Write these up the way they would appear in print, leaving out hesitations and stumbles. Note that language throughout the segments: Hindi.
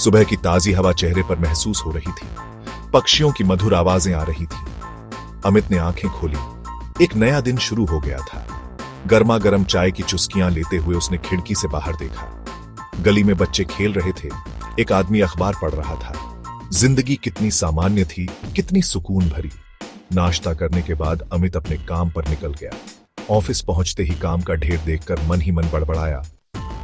सुबह की ताजी हवा चेहरे पर महसूस हो रही थी। पक्षियों की मधुर आवाजें आ रही थी। अमित ने आंखें खोली। एक नया दिन शुरू हो गया था। गर्मा गर्म चाय की चुस्कियां लेते हुए उसने खिड़की से बाहर देखा। गली में बच्चे खेल रहे थे। एक आदमी अखबार पढ़ रहा था। जिंदगी कितनी सामान्य थी, कितनी सुकून भरी। नाश्ता करने के बाद अमित अपने काम पर निकल गया। ऑफिस पहुंचते ही काम का ढेर देखकर मन ही मन बड़बड़ाया।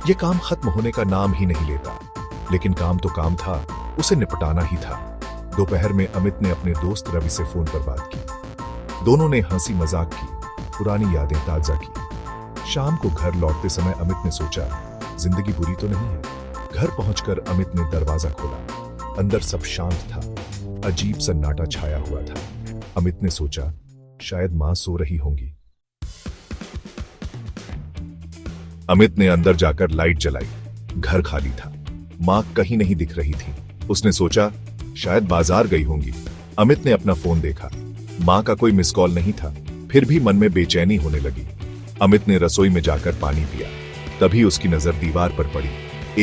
यह काम खत्म होने का नाम ही नहीं लेता। लेकिन काम तो काम था, उसे निपटाना ही था। दोपहर में अमित ने अपने दोस्त रवि से फोन पर बात की। दोनों ने हंसी मजाक की, पुरानी यादें ताजा की। शाम को घर लौटते समय अमित ने सोचा, जिंदगी बुरी तो नहीं है। घर पहुंचकर अमित ने दरवाजा खोला। अंदर सब शांत था। अजीब सन्नाटा छाया हुआ था। अमित ने सोचा, शायद मां सो रही होंगी। अमित ने अंदर जाकर लाइट जलाई। घर खाली था। मां कहीं नहीं दिख रही थी। उसने सोचा, शायद बाजार गई होंगी। अमित ने अपना फोन देखा। मां का कोई मिस कॉल नहीं था। फिर भी मन में बेचैनी होने लगी। अमित ने रसोई में जाकर पानी पिया। तभी उसकी नजर दीवार पर पड़ी।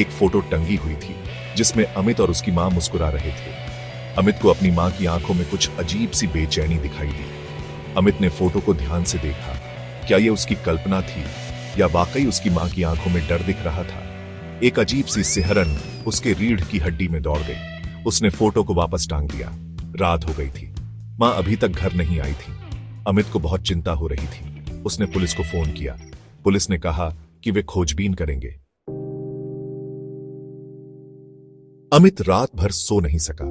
एक फोटो टंगी हुई थी जिसमें अमित और उसकी मां मुस्कुरा रहे थे। अमित को अपनी मां की आंखों में कुछ अजीब सी बेचैनी दिखाई दी। अमित ने फोटो को ध्यान से देखा। क्या यह उसकी कल्पना थी या वाकई उसकी मां की आंखों में डर दिख रहा था? एक अजीब सी सिहरन उसके रीढ़ की हड्डी में दौड़ गई। उसने फोटो को वापस टांग दिया। रात हो गई थी। मां अभी तक घर नहीं आई थी। अमित को बहुत चिंता हो रही थी। उसने पुलिस को फोन किया। पुलिस ने कहा कि वे खोजबीन करेंगे। अमित रात भर सो नहीं सका।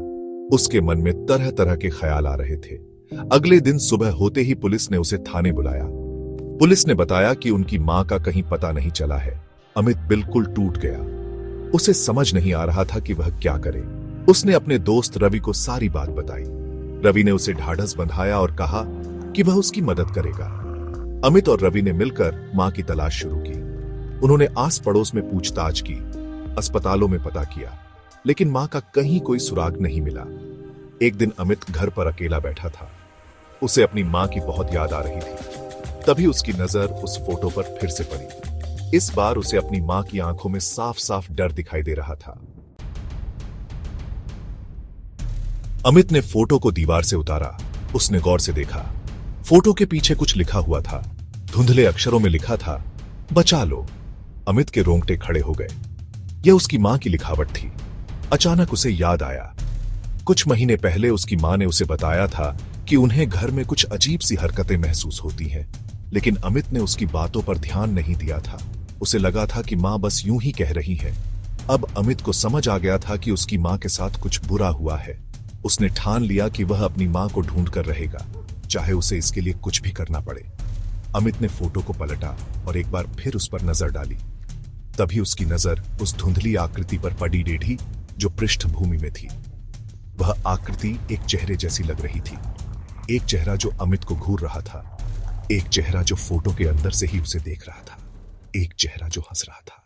उसके मन में तरह तरह के ख्याल आ रहे थे। अगले दिन सुबह होते ही पुलिस ने उसे थाने बुलाया। पुलिस ने बताया कि उनकी मां का कहीं पता नहीं चला है। अमित बिल्कुल टूट गया। उसे समझ नहीं आ रहा था कि वह क्या करे। उसने अपने दोस्त रवि को सारी बात बताई। रवि ने उसे ढाढ़स बंधाया और कहा कि वह उसकी मदद करेगा। अमित और रवि ने मिलकर मां की तलाश शुरू की। उन्होंने आस पड़ोस में पूछताछ की, अस्पतालों में पता किया, लेकिन मां का कहीं कोई सुराग नहीं मिला। एक दिन अमित घर पर अकेला बैठा था। उसे अपनी मां की बहुत याद आ रही थी। तभी उसकी नजर उस फोटो पर फिर से पड़ी। इस बार उसे अपनी मां की आंखों में साफ साफ डर दिखाई दे रहा था। अमित ने फोटो को दीवार से उतारा। उसने गौर से देखा। फोटो के पीछे कुछ लिखा हुआ था। धुंधले अक्षरों में लिखा था, बचा लो। अमित के रोंगटे खड़े हो गए। यह उसकी मां की लिखावट थी। अचानक उसे याद आया, कुछ महीने पहले उसकी मां ने उसे बताया था कि उन्हें घर में कुछ अजीब सी हरकतें महसूस होती हैं। लेकिन अमित ने उसकी बातों पर ध्यान नहीं दिया था। उसे लगा था कि मां बस यूं ही कह रही है। अब अमित को समझ आ गया था कि उसकी मां के साथ कुछ बुरा हुआ है। उसने ठान लिया कि वह अपनी मां को ढूंढ कर रहेगा, चाहे उसे इसके लिए कुछ भी करना पड़े। अमित ने फोटो को पलटा और एक बार फिर उस पर नजर डाली। तभी उसकी नजर उस धुंधली आकृति पर पड़ी टेढ़ी जो पृष्ठभूमि में थी। वह आकृति एक चेहरे जैसी लग रही थी। एक चेहरा जो अमित को घूर रहा था। एक चेहरा जो फोटो के अंदर से ही उसे देख रहा था। एक चेहरा जो हंस रहा था।